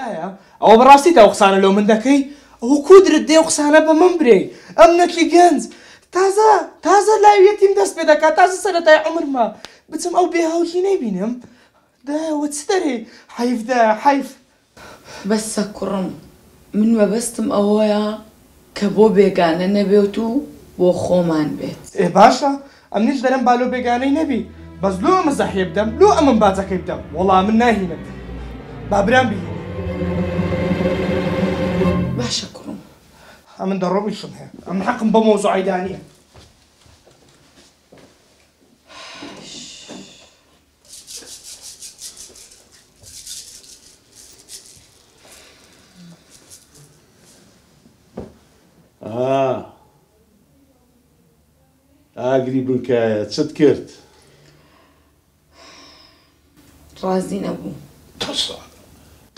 وایە ئەوە بەڕاستی تا قسانە لەو من دەکەی ئەوە کودرت دێ قسانە بە من برێ ئەم نەکی گەنج تازە لاویەتیم دەست پێ دەکات تازە سەرەتای عومرمە بچم ئەو بێهاوکی نەیبینم دایەوە چ دەرێ حەیفدا حەیف بەسە کوڕم من مەبەستم ئەوەیە کە بۆ بێگانە نەبێت و بۆ خۆمان بێت باشە ئەمنیش دەرم بالۆ بێگانەی نەبی بەس لۆ ئەمە زەحیە بدەم لۆ ئەمەم باجەکەی بدەم وەڵام من ناهینم بابرام بهێنێ باشە کوڕم ئەمن دەڕۆبیشم هەیە ئەم حەقم بە مۆزوعی دانیە ئاگری بنکایە چت کرد ڕازی نەبوو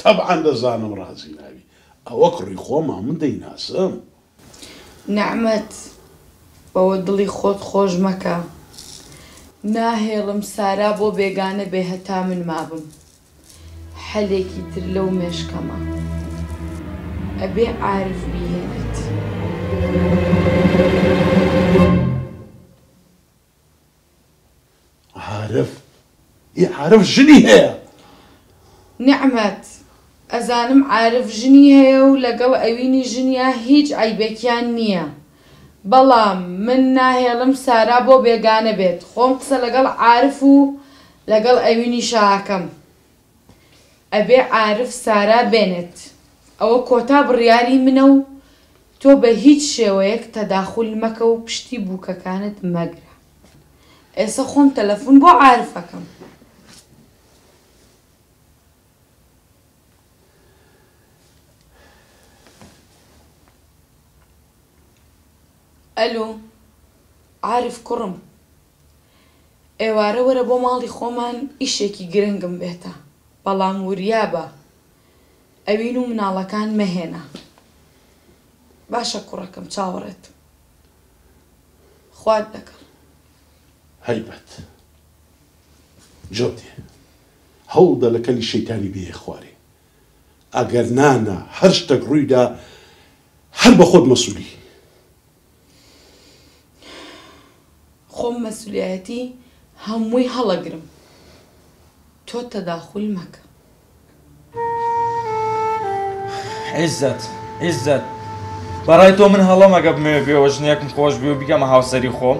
طبعا دەزانم ڕازی ناوی ئەوە کوڕی خۆمان من دەیناسم نەعمەت بەوە دڵی خۆت خۆش مەکە ناهێڵم سارا بۆ بێگانە بێ هەتا من مابم حەلێکی تر لەو مێشکەمە ئەبێ عارف بهێنێت عارف ژنی هەیە نعمەت ئەزانم عارف ژنی هەیە و لەگەڵ ئەوینی ژنیا هیچ عیبێکیان نییە بەڵام من ناهێڵم سارا بۆ بێگانە بێت خۆم قسە لەگەڵ عارف و لەگەڵ ئەوینی شاکەم ئەبێ عارف سارا بێنێت ئەوە کۆتا بڕیاری منە و تۆ بە هیچ شێوەیەک تەداخل مەکە و پشتی بووکەکانت مەگرە ئێستا خۆم تەلەفۆن بۆ عارفەکەم ئەلو عارف کوڕم ئێوارە وەرە بۆ ماڵی خۆمان ئیشێکی گرنگم بێتە بەڵام وریابە ئەوین و مناڵەکان مەهێنا باشە کوڕەکەم چاوەڕێت خوات دەکەم هەیبەت جۆتێ هەوڵدە لە کەلی شەیتانی بێ خوارێ ئەگەر نانە هەر شتێک ڕوویدا هەر بە خۆت مەسوولی خۆم مەسوولیەتی هەمووی هەڵەگرم تۆ تەداخل مەکە عیزەت بەڕای تۆ من هەڵەمەگە بمێ بێەوە ژنێکم خۆش بێ و بیکەمە هاوسەری خۆم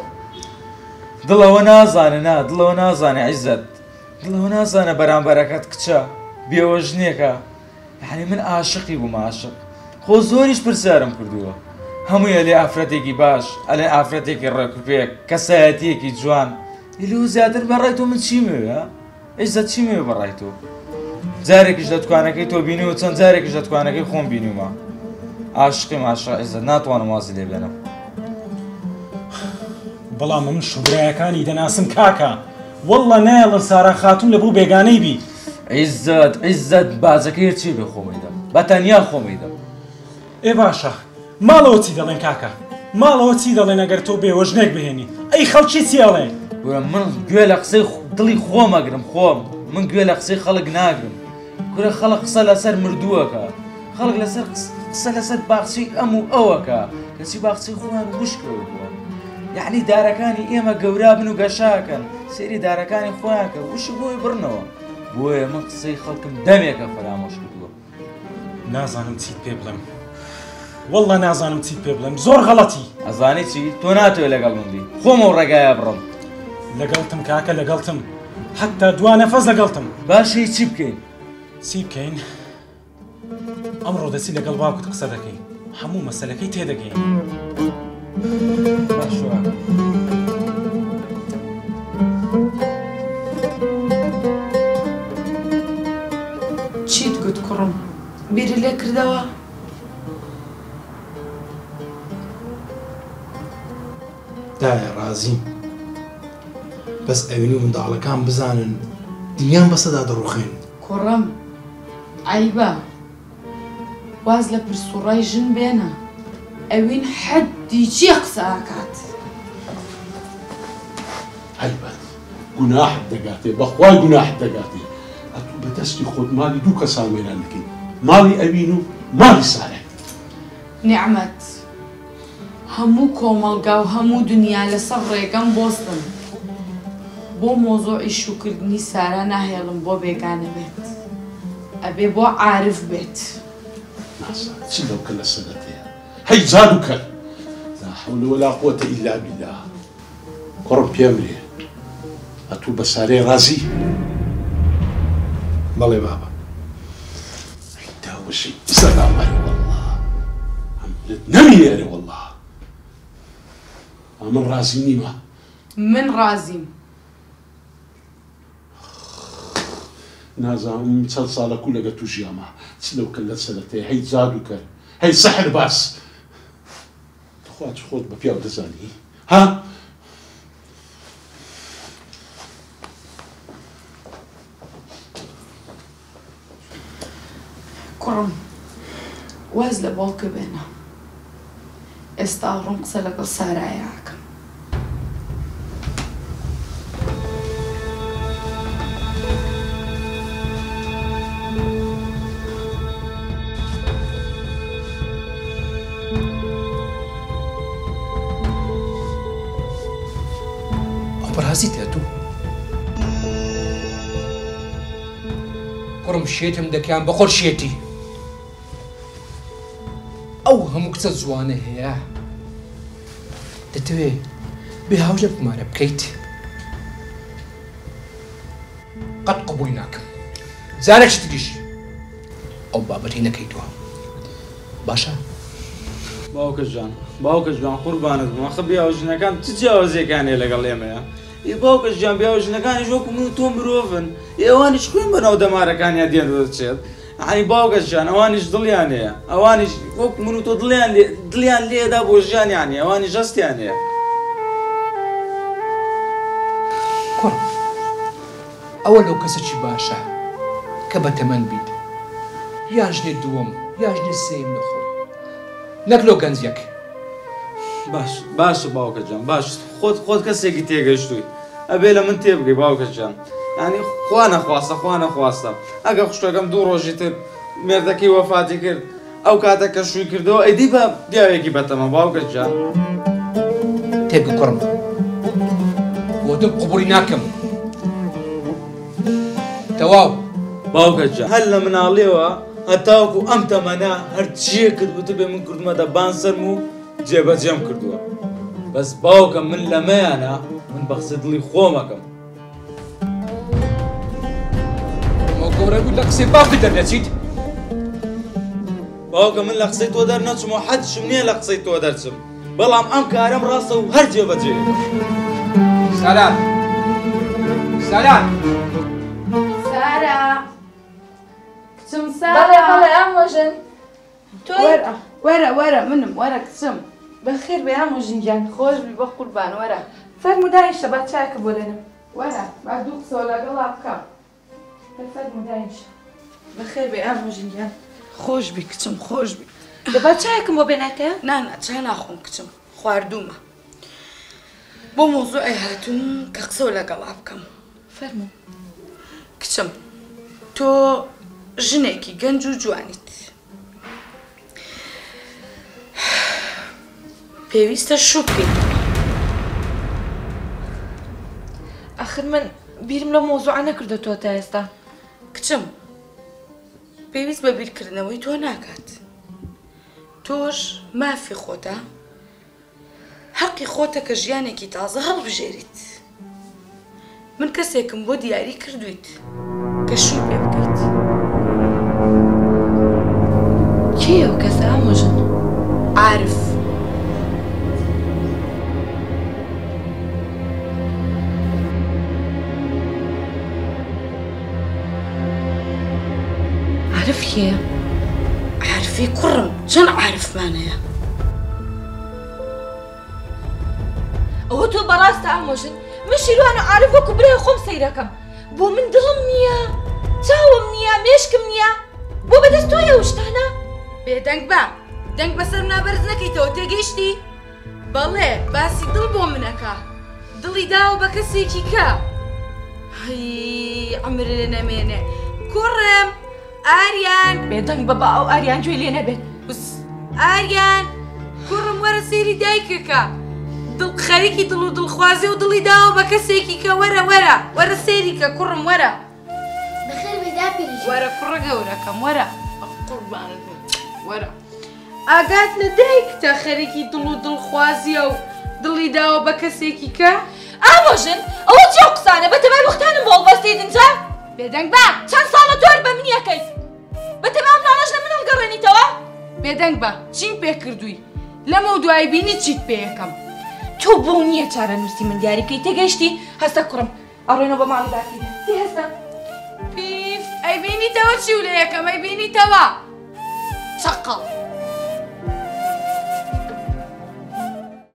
دڵەوە نازانێ عیزەت دڵەوە نازانە بەرامبەرەکەت کچە بێەوە ژنێکە یعنی من عاشقی بووم عاشق خۆ زۆریش پرسیارم کردووە هەموویە لێ ئافرەتێکی باش ئەلێ ئافرەتێکی ڕێکوپێک کەسایەتیەکی جوان لێو زیاتر بەڕای تۆ من چی مێوە عیزەت چی مێوە بەڕای تۆ جارێکیش لە دوکانەکەی تۆ بینی و چەند جارێکیش لە دوکانەکەی خۆم بینیومە عاشقیم عاشق عیزەت ناتوانم وازی لێ بێنم بەڵام من شوبرایەکانی دەناسم کاکە وەڵڵە نایڵە سارا خاتون لە بوو بێگانەی بی عیزەت بازەکەی چی بێ خۆمەیدەم بەتەنیا خۆمەیدەم ئێ باشە ماڵەوە چی دەڵێن کاکە ماڵەوە چی دەڵێن ئەگەر تۆ بێوە ژنێک بهێنی ئەی خەڵکی چی ئەڵێن من گوێ لە قسەی دڵی خۆمەگرم خۆم من گوێ لە قسەی خەڵک ناگرم کورە خەڵک قسە لەسەر مردووەکە خەڵک لەسەر قسە لەسەر باخچەی ئەم و ئەوەکە کەچی باخچەی خۆیان وشکەوە بووە یعنی دارەکانی ئێمە گەورا بن و گەشاکەن سێری دارەکانی خۆیانکە وشی بۆی بڕنەوە بۆیە من قسەی خەڵکم دەمێکە فەرامۆش کردووە نازانم چیت پێ بڵێم وەڵڵە نازانم چیت پێ بڵێم زۆر غەڵەتی ئەزانی چی تۆ ناتوێت لەگەڵ من بی خۆمەوە ڕێگایە بڕم لەگەڵتم کاکە لەگەڵتم حتا دوا نەفەس لەگەڵتم باشی چی بکەین چی بکەین ئەمڕۆ دەچی لەگەڵ باوکت قسە دەکەین هەموو مەسەلەکەی تێدەگەین باشوە چیت گوت کوڕم بیری لێ کردەوە دایە ڕازیم بەس ئەوینی و منداڵەکان بزانن دنیان بەسەدا دەڕوخێن کوڕم عیبە واز لە پرسوڕای ژن بێنە ئەوین حەدی چیە قسە ئاکات هەیبەت گوناحت دەگاتێ بەخوای گوناحت دەگاتێ ئەتوو بەدەستی خۆت مالی دوو کەسان وێران دەکەین ماڵی ئەوین و ماڵی سارە. نیعمەت هەموو کۆمەڵگا و هەموو دنیا لەسەر ڕێگەم بۆستن بۆ مۆزۆعی شوکردنی سارا ناهێڵم بۆ بێگانە بێت ئەبێ بۆ عارف بێت. ناسا چی لەو کە لە سەرەتەیە هەی جادو کەر لا حول ولا قوة إلا بالله. کوڕم پێمرێ ئەتوو بە سارەی ڕازی؟ بەڵێ بابا. داوەشەی سەداڵای وەڵڵا ئەمرت نەمینێرێ وەڵڵا. من ڕازی نیمە. من ڕازیم. نازانم چەند ساڵە کو لەگە تووشی ئەمە چ لەو کە لە سەرەتەیە هەی جادو کەر هەی سەحر باس. دخوا چ خۆت بە پیاو دەزانی ها؟ کوڕم واز لە باوکە بێنە ئێستا ڕوون قسە لەگەڵ سارایەکەم. بەڕاستی تێتوو کوڕم شێتم دەکەیان بەخۆر شێتی ئەو هەموو کچە جوانە هەیە دەتەوێ بێ هاوژە بمارە بکەیت قەت قبولی ناکەم جارێک تریش ئەو بابەتی نەکەیتەوە باشە؟ باوکە جوان قوربانت بووم ئەخە بیاوژنەکان چ جیاوازیەکانێ لەگەڵ ئێمەیە؟ باوکە ژیان بیاوژنەکانیش وەکو من و تۆ مرۆڤن ئێوانیش خوێن بەناو دەمارەکانیان دێن دەچێت عنی باوکە ژیان ئەوانیش دڵیان هەیە ئەوانیش وەکو من و تۆ دڵیان لێدا بۆ ژیانیان هەیە ئەوانیش هەستیان هەیە. کوڕ ئەوە لەو کەسەی باشە کە بەتەمەن بیت یان ژنێ دووەم یان ژنێ سێم نەخۆی نەک لۆ گەنجێک. باش باوکە جان باش خۆت کەسێکی تێگەشتووی ئەبێ لە من تێبگەی باوکە جان ینی خوا نەخواستە ئەگە خوشتەکەم دوو ڕۆژی تر مێردەکەی وەفاتی کرد ئەو کاتە کە شووی کردەوە ئەیدی بە پیاوێکی بەتەمە باوکە جان تێبگە کوڕم بۆ تۆ قبولی ناکەم تەواو. باوکە جان هەر لە مناڵیەوە هەتاوەکو ئەم تەمەنە هەرچیە کرد بوو بێ من کردمەدە بانسەرم و جێبەجێم کردووە بەس باوکە من لەمەیانە من بە قسە دڵی خۆمەکەم. ئەو گەورە بوو لە قسەی باوکی دەرنەچیت؟ باوکە من لە قسەی تۆ دەرنەچم و حەجم نییە لە قسەی تۆ دەرچم بەڵام ئەم کارەم ڕاستە و هەر جێبەجێ. سارا سارا کچم سارا بەڵێ ئامۆژن وەرە منم وەرە کچم بەخێر بێ ئامۆژن گیان خۆش بی بە قوربان وەرە فەرموو داینشە با چاکە بۆ لێنم وەرە با دوو قسە لەگەڵا بکەم فەرموو داینشە بەخێر بێ ئامۆژن گیان خۆش بی کچم خۆش بی دەبا چایەکم بۆ بێناتەیە؟ نانا چای ناخۆم کچم خواردوومە بۆ مۆزوعی هاتووم کە قسە لەگەڵا بکەم. فەرموو کچم تۆ ژنێکی گەنج و جوانیت پێویستە شوو بکەیت. ئاخر من بیرم لە مۆزوعە نەکردوتەوە تا ئێستا. کچم پێویست بە بیرکردنەوەی تۆ ناکات تۆش مافی خۆتە حەقی خۆتە کە ژیانێکی تازە هەڵبژێریت. من کەسێکم بۆ دیاری کردویت کە شووی پێ بکەیت. کێ ئەو کەسە ئامۆژن؟ عارف. عارف کێیە؟ عارفی کوڕم چەند عارفمان هەیە. ئەوە تۆ بەڕاستە ئامۆژن من شیروانە عارف وەکو برای خۆم سەیرەکەم بۆ من دڵم نییە چاوم نییە مێشکم نییە بۆ بەدەست تۆیە شتانە؟ بێدەنگ بە دەنگ بەسەر نابەرز نەکەیتەوە تێگەیشتی؟ بەڵێ باسی دڵ بۆ منەکە دڵی داوە بە کەسێکی کە هەی ئەمر لێ نەمێنێ کوڕم ئاریان بێدەنگ بەبا ئەو ئاریان گوێ لێ نەبێت. ئاریان کوڕم وەرە سێری دایکەکە خەریکی دڵ و دڵخوازی و دڵی داوە بە کەسێکی کە وەرە سێریکە کوڕم وەرە بەخێر بێدا پیرژ وەرە کوڕە گەورەکەم وەرە قوربانت وەرە ئاگات لە دایکتە خەریکی دڵ و دڵخوازیە و دڵی داوە بە کەسێکی کە ئامۆژن ئەوە چێ قسانە بەتەمای وەختانم بۆ هەڵبەستەی دنجا بێدەنگ بە چەند ساڵە تۆر بە منی یەکەیت بەتەمام ناڵەش لە من هەڵگەڕێنیتەوە بێدەنگ بە چیم پێ کردووی لەمە دوای بینی چیت پێ یەکەم تۆ بۆ نییە چارە نووسی من دیاریکەی تێگەشتی هەستە کوڕم ئەڕێنەوە بە ماڵی باتی دێ هەستە پیف ئەی بینیتەوە چی و لە یەکەم ئەی بینیتەوە چەقەڵ